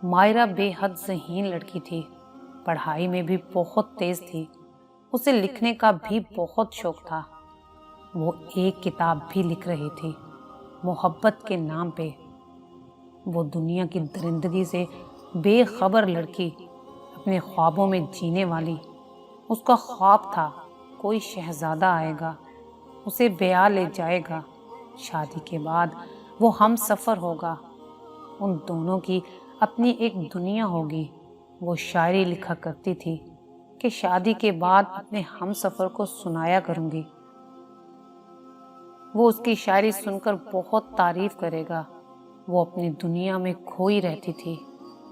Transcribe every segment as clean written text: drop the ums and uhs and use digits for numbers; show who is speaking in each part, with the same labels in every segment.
Speaker 1: मायरा बेहद ज़हीन लड़की थी, पढ़ाई में भी बहुत तेज थी। उसे लिखने का भी बहुत शौक था। वो एक किताब भी लिख रही थी, मोहब्बत के नाम पे। वो दुनिया की दरिंदगी से बेखबर लड़की, अपने ख्वाबों में जीने वाली। उसका ख्वाब था कोई शहजादा आएगा, उसे ब्याह ले जाएगा, शादी के बाद वो हम सफ़र होगा, उन दोनों की अपनी एक दुनिया होगी। वो शायरी लिखा करती थी कि शादी के बाद अपने हम सफ़र को सुनाया करूँगी। वो उसकी शायरी सुनकर बहुत तारीफ करेगा। वो अपनी दुनिया में खोई रहती थी।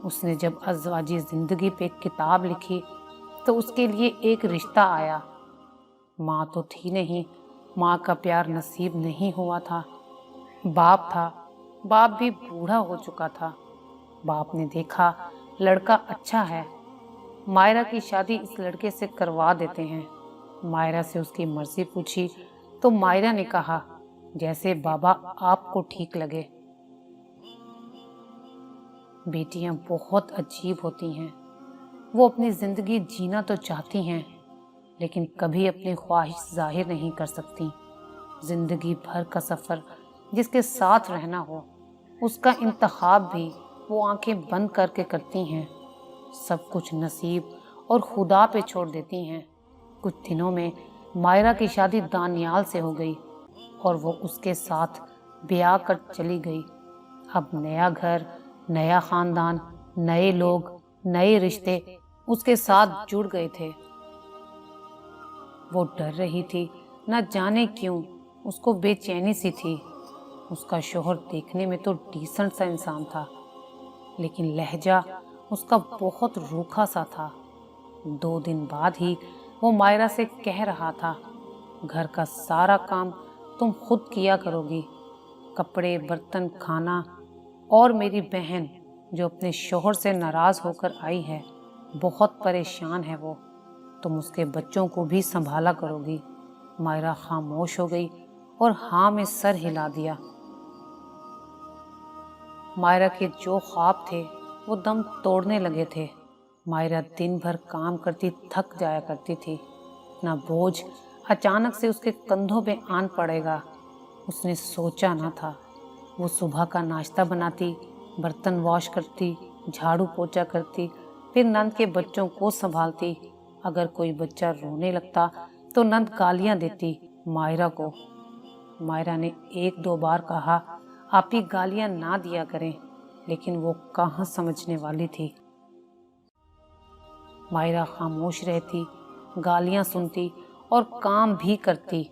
Speaker 1: उसने जब अज़वाजी ज़िंदगी पे किताब लिखी तो उसके लिए एक रिश्ता आया। माँ तो थी नहीं, माँ का प्यार नसीब नहीं हुआ था। बाप था, बाप भी बूढ़ा हो चुका था। बाप ने देखा लड़का अच्छा है, मायरा की शादी इस लड़के से करवा देते हैं। मायरा से उसकी मर्जी पूछी तो मायरा ने कहा, जैसे बाबा आपको ठीक लगे। बेटियां बहुत अजीब होती हैं। वो अपनी जिंदगी जीना तो चाहती हैं, लेकिन कभी अपनी ख्वाहिश जाहिर नहीं कर सकती। जिंदगी भर का सफ़र जिसके साथ रहना हो, उसका इंतखाब भी वो आंखें बंद करके करती हैं। सब कुछ नसीब और खुदा पे छोड़ देती हैं। कुछ दिनों में मायरा की शादी दानियाल से हो गई और वो उसके साथ ब्याह कर चली गई। अब नया घर, नया खानदान, नए लोग, नए रिश्ते उसके साथ जुड़ गए थे। वो डर रही थी, न जाने क्यों उसको बेचैनी सी थी। उसका शोहर देखने में तो डिसेंट सा इंसान था, लेकिन लहजा उसका बहुत रूखा सा था। 2 दिन बाद ही वो मायरा से कह रहा था, घर का सारा काम तुम खुद किया करोगी, कपड़े, बर्तन, खाना। और मेरी बहन जो अपने शोहर से नाराज़ होकर आई है, बहुत परेशान है वो, तुम उसके बच्चों को भी संभाला करोगी। मायरा खामोश हो गई और हाँ में सर हिला दिया। मायरा के जो ख्वाब थे वो दम तोड़ने लगे थे। मायरा दिन भर काम करती थक जाया करती थी। ना बोझ अचानक से उसके कंधों पे आन पड़ेगा, उसने सोचा ना था। वो सुबह का नाश्ता बनाती, बर्तन वॉश करती, झाड़ू पोछा करती, फिर नंद के बच्चों को संभालती। अगर कोई बच्चा रोने लगता तो नंद गालियां देती मायरा को। मायरा ने 1-2 बार कहा, आप ही गालियां ना दिया करें, लेकिन वो कहाँ समझने वाली थी। मायरा खामोश रहती, गालियां सुनती और काम भी करती।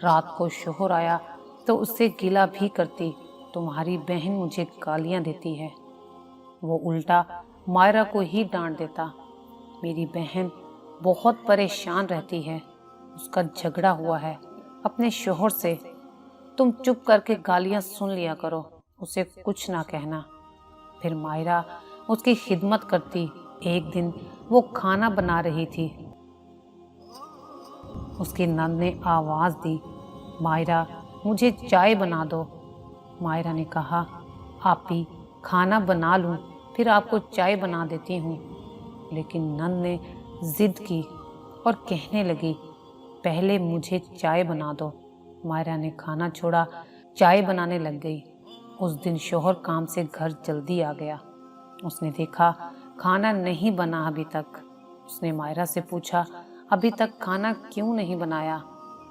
Speaker 1: रात को शोहर आया तो उससे गिला भी करती, तुम्हारी बहन मुझे गालियां देती है। वो उल्टा मायरा को ही डांट देता। मेरी बहन बहुत परेशान रहती है, उसका झगड़ा हुआ है अपने शोहर से, तुम चुप करके गालियां सुन लिया करो, उसे कुछ ना कहना। फिर मायरा उसकी खिदमत करती। एक दिन वो खाना बना रही थी, उसकी नंद ने आवाज़ दी, मायरा मुझे चाय बना दो। मायरा ने कहा, आप ही खाना बना लूं, फिर आपको चाय बना देती हूँ। लेकिन नंद ने जिद की और कहने लगी, पहले मुझे चाय बना दो। मायरा ने खाना छोड़ा, चाय बनाने लग गई। उस दिन शोहर काम से घर जल्दी आ गया। उसने देखा खाना नहीं बना अभी तक। उसने मायरा से पूछा, अभी तक खाना क्यों नहीं बनाया?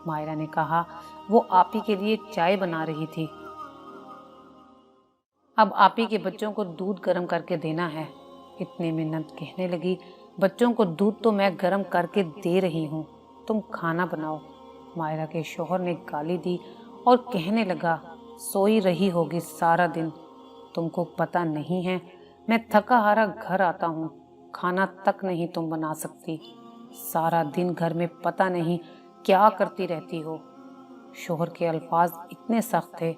Speaker 1: मायरा ने कहा, वो आप ही के लिए चाय बना रही थी, अब आप ही के बच्चों को दूध गर्म करके देना है। इतने में नंद कहने लगी, बच्चों को दूध तो मैं गर्म करके दे रही हूँ, तुम खाना बनाओ। मायरा के शोहर ने गाली दी और कहने लगा, सोई रही होगी सारा दिन, तुमको पता नहीं है मैं थका हारा घर आता हूँ, खाना तक नहीं तुम बना सकती, सारा दिन घर में पता नहीं क्या करती रहती हो। शोहर के अल्फाज इतने सख्त थे,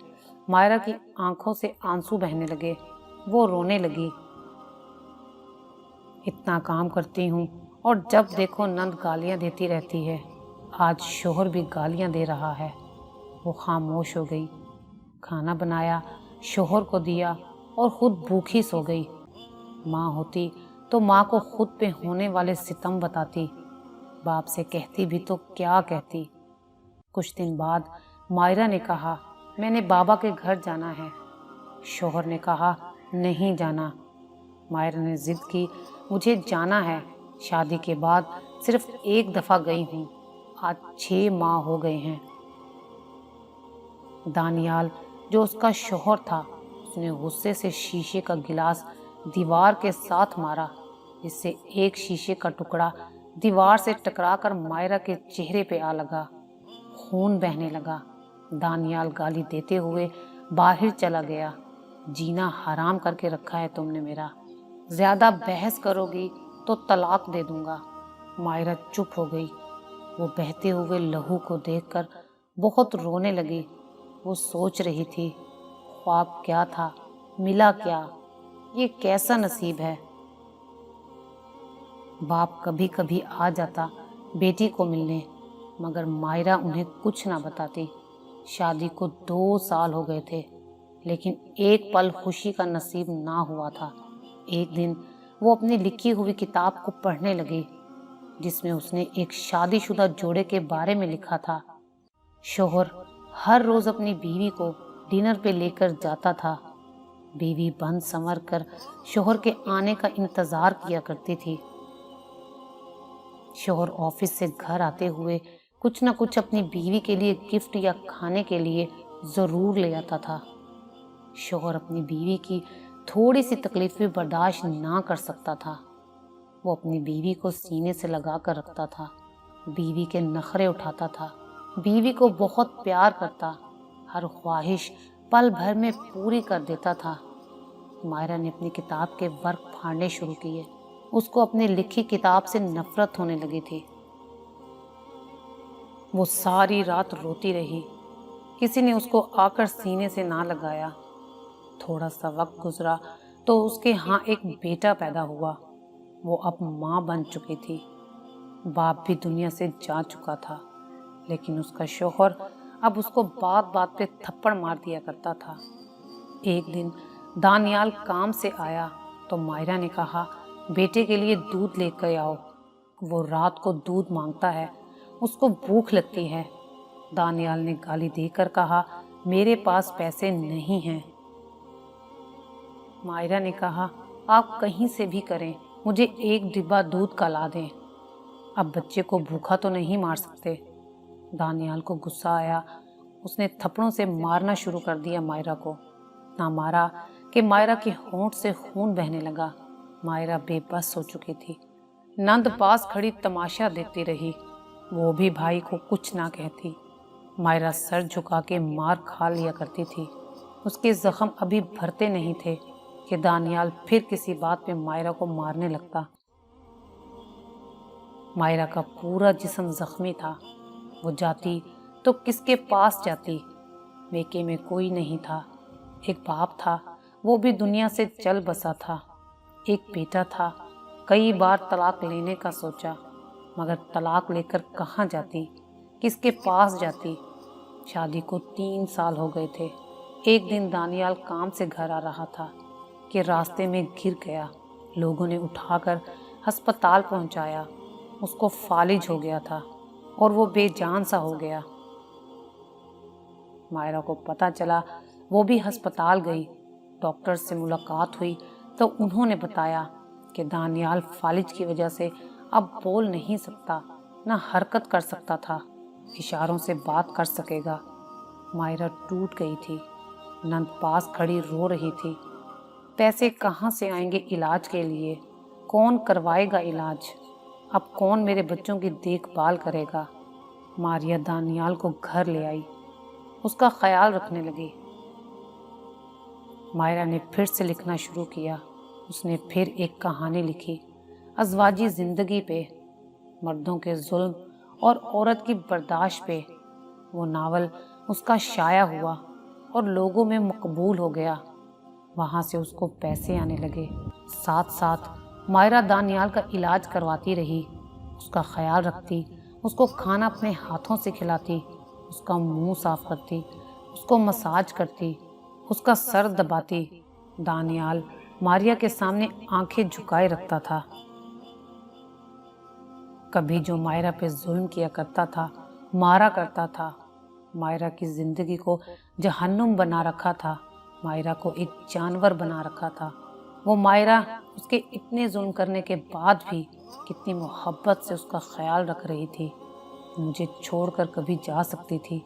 Speaker 1: मायरा की आंखों से आंसू बहने लगे। वो रोने लगी, इतना काम करती हूँ और जब देखो नंद गालियाँ देती रहती है, आज शोहर भी गालियाँ दे रहा है। वो खामोश हो गई। खाना बनाया, शोहर को दिया और खुद भूखी सो गई। माँ होती तो माँ को खुद पे होने वाले सितम बताती, बाप से कहती भी तो क्या कहती। कुछ दिन बाद मायरा ने कहा, मैंने बाबा के घर जाना है। शोहर ने कहा, नहीं जाना। मायरा ने जिद की, मुझे जाना है। शादी के बाद सिर्फ एक दफ़ा गई हूँ, आज 6 माह हो गए हैं। दानियाल जो उसका शोहर था, उसने गुस्से से शीशे का गिलास दीवार के साथ मारा, जिससे एक शीशे का टुकड़ा दीवार से टकराकर मायरा के चेहरे पे आ लगा। खून बहने लगा। दानियाल गाली देते हुए बाहर चला गया। जीना हराम करके रखा है तुमने मेरा, ज्यादा बहस करोगी तो तलाक दे दूंगा। मायरा चुप हो गई। वो बहते हुए लहू को देखकर बहुत रोने लगी। वो सोच रही थी, ख्वाब क्या था, मिला क्या, ये कैसा नसीब है। बाप कभी कभी आ जाता बेटी को मिलने, मगर मायरा उन्हें कुछ ना बताती। शादी को 2 साल हो गए थे, लेकिन एक पल खुशी का नसीब ना हुआ था। एक दिन वो अपनी लिखी हुई किताब को पढ़ने लगी, जिसमें उसने एक शादीशुदा जोड़े के बारे में लिखा था। शोहर हर रोज अपनी बीवी को डिनर पे लेकर जाता था। बीवी बंद संवर कर शोहर के आने का इंतजार किया करती थी। शोहर ऑफिस से घर आते हुए कुछ न कुछ अपनी बीवी के लिए गिफ्ट या खाने के लिए जरूर ले आता था। शोहर अपनी बीवी की थोड़ी सी तकलीफ भी बर्दाश्त ना कर सकता था। वो अपनी बीवी को सीने से लगा कर रखता था, बीवी के नखरे उठाता था, बीवी को बहुत प्यार करता, हर ख्वाहिश पल भर में पूरी कर देता था। मायरा ने अपनी किताब के वर्क फाड़ने शुरू किए। उसको अपनी लिखी किताब से नफरत होने लगी थी। वो सारी रात रोती रही। किसी ने उसको आकर सीने से ना लगाया। थोड़ा सा वक्त गुजरा तो उसके यहाँ एक बेटा पैदा हुआ। वो अब माँ बन चुकी थी। बाप भी दुनिया से जा चुका था, लेकिन उसका शौहर अब उसको बात बात पे थप्पड़ मार दिया करता था। एक दिन दानियाल काम से आया तो मायरा ने कहा, बेटे के लिए दूध लेकर आओ। वो रात को दूध मांगता है, उसको भूख लगती है। दानियाल ने गाली देकर कहा, मेरे पास पैसे नहीं हैं। मायरा ने कहा, आप कहीं से भी करें, मुझे एक डिब्बा दूध का ला दें। अब बच्चे को भूखा तो नहीं मार सकते। दानियाल को गुस्सा आया। उसने थप्पड़ों से मारना शुरू कर दिया मायरा को। ना मारा कि मायरा के होंठ से खून बहने लगा। मायरा बेबस हो चुकी थी। नंद पास खड़ी तमाशा देखती रही। वो भी भाई को कुछ ना कहती। मायरा सर झुका के मार खा लिया करती थी। उसके जख्म अभी भरते नहीं थे कि दानियाल फिर किसी बात पे मायरा को मारने लगता। मायरा का पूरा जिस्म जख्मी था। वो जाती तो किसके पास जाती। मेके में कोई नहीं था। एक बाप था, वो भी दुनिया से चल बसा था। एक बेटा था, कई बार तलाक लेने का सोचा, मगर तलाक लेकर कहाँ जाती, किसके पास जाती। शादी को 3 साल हो गए थे। एक दिन दानियाल काम से घर आ रहा था कि रास्ते में गिर गया। लोगों ने उठाकर अस्पताल पहुंचाया। उसको फालिज हो गया था और वो बेजान सा हो गया। मायरा को पता चला, वो भी अस्पताल गई। डॉक्टर से मुलाकात हुई तो उन्होंने बताया कि दानियाल फालिज की वजह से अब बोल नहीं सकता, ना हरकत कर सकता था, इशारों से बात कर सकेगा। मायरा टूट गई थी। नंद पास खड़ी रो रही थी। पैसे कहाँ से आएंगे इलाज के लिए? कौन करवाएगा इलाज? अब कौन मेरे बच्चों की देखभाल करेगा? मारिया दानियाल को घर ले आई, उसका ख्याल रखने लगी। मायरा ने फिर से लिखना शुरू किया। उसने फिर एक कहानी लिखी, अज़वाजी ज़िंदगी पे, मर्दों के जुल्म और औरत की बर्दाश्त पे। वो नावल उसका शाया हुआ और लोगों में मकबूल हो गया। वहाँ से उसको पैसे आने लगे। साथ साथ मायरा दानियाल का इलाज करवाती रही, उसका ख्याल रखती, उसको खाना अपने हाथों से खिलाती, उसका मुंह साफ करती, उसको मसाज करती, उसका सर दबाती। दानियाल मारिया के सामने आंखें झुकाए रखता था। कभी जो मायरा पे जुल्म किया करता था, मारा करता था, मायरा की जिंदगी को जहन्नुम बना रखा था, मायरा को एक जानवर बना रखा था, वो मायरा उसके इतने जुल्म करने के बाद भी कितनी मोहब्बत से उसका ख्याल रख रही थी। मुझे छोड़कर कभी जा सकती थी,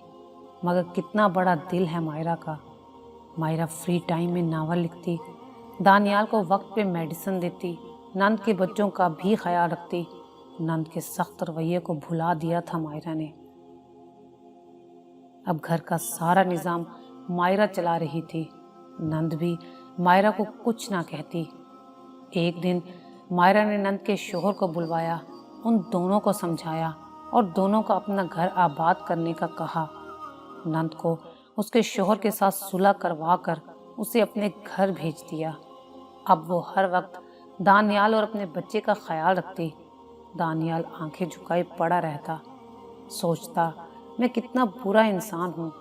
Speaker 1: मगर कितना बड़ा दिल है मायरा का। मायरा फ्री टाइम में नावल लिखती, दानियाल को वक्त पे मेडिसिन देती, नंद के बच्चों का भी ख्याल रखती। नंद के सख्त रवैये को भुला दिया था मायरा ने। अब घर का सारा निज़ाम मायरा चला रही थी। नंद भी मायरा को कुछ ना कहती। एक दिन मायरा ने नंद के शोहर को बुलवाया, उन दोनों को समझाया और दोनों को अपना घर आबाद करने का कहा। नंद को उसके शोहर के साथ सुलह करवा कर उसे अपने घर भेज दिया। अब वो हर वक्त दानियाल और अपने बच्चे का ख्याल रखती। दानियाल आंखें झुकाए पड़ा रहता, सोचता मैं कितना बुरा इंसान हूँ,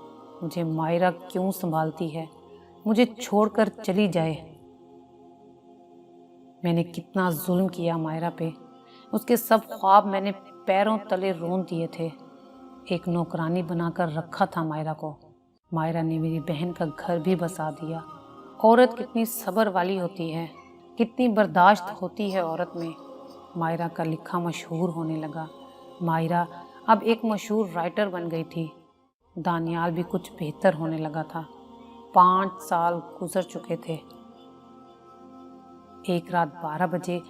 Speaker 1: मुझे मायरा क्यों संभालती है, मुझे छोड़कर चली जाए। मैंने कितना जुल्म किया मायरा पे, उसके सब ख्वाब मैंने पैरों तले रोन दिए थे। एक नौकरानी बनाकर रखा था मायरा को। मायरा ने मेरी बहन का घर भी बसा दिया। औरत कितनी सब्र वाली होती है, कितनी बर्दाश्त होती है औरत में। मायरा का लिखा मशहूर होने लगा। मायरा अब एक मशहूर राइटर बन गई थी। दानियाल भी कुछ बेहतर होने लगा था। 5 साल गुजर चुके थे। एक रात 12 बजे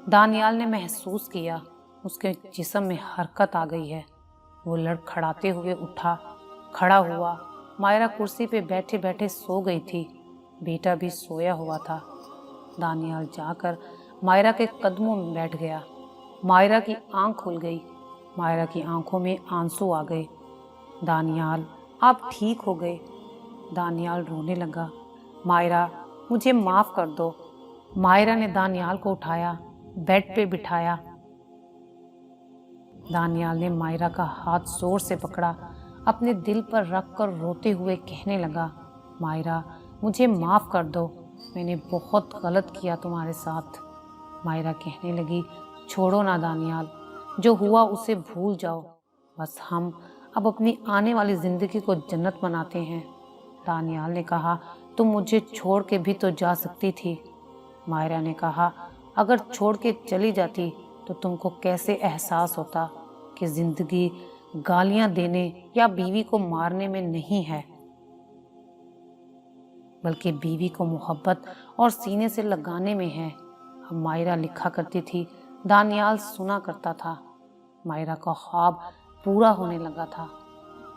Speaker 1: दानियाल ने महसूस किया उसके जिस्म में हरकत आ गई है। वो लड़खड़ाते हुए उठा, खड़ा हुआ। मायरा कुर्सी पे बैठे बैठे सो गई थी। बेटा भी सोया हुआ था। दानियाल जाकर मायरा के कदमों में बैठ गया। मायरा की आंख खुल गई। मायरा की आंखों में आंसू आ गए। दानियाल, आप ठीक हो गए। दानियाल रोने लगा। मायरा, मुझे माफ़ कर दो। मायरा ने दानियाल को उठाया, बेड पे बिठाया। दानियाल ने मायरा का हाथ जोर से पकड़ा, अपने दिल पर रख कर रोते हुए कहने लगा, मायरा, मुझे माफ़ कर दो, मैंने बहुत गलत किया तुम्हारे साथ। मायरा कहने लगी, छोड़ो ना दानियाल, जो हुआ उसे भूल जाओ। बस हम अब अपनी आने वाली ज़िंदगी को जन्नत बनाते हैं। दानियाल ने कहा, तुम मुझे छोड़ के भी तो जा सकती थी। मायरा ने कहा, अगर छोड़ के चली जाती तो तुमको कैसे एहसास होता कि ज़िंदगी गालियां देने या बीवी को मारने में नहीं है, बल्कि बीवी को मोहब्बत और सीने से लगाने में है। अब मायरा लिखा करती थी, दानियाल सुना करता था। मायरा का ख्वाब पूरा होने लगा था।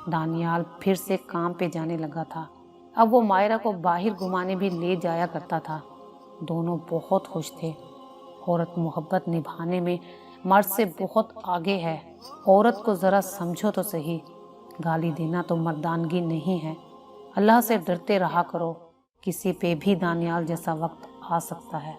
Speaker 1: दानियाल फिर से काम पे जाने लगा था। अब वो मायरा को बाहर घुमाने भी ले जाया करता था। दोनों बहुत खुश थे। औरत मोहब्बत निभाने में मर्द से बहुत आगे है। औरत को ज़रा समझो तो सही, गाली देना तो मर्दानगी नहीं है। अल्लाह से डरते रहा करो, किसी पे भी दानियाल जैसा वक्त आ सकता है।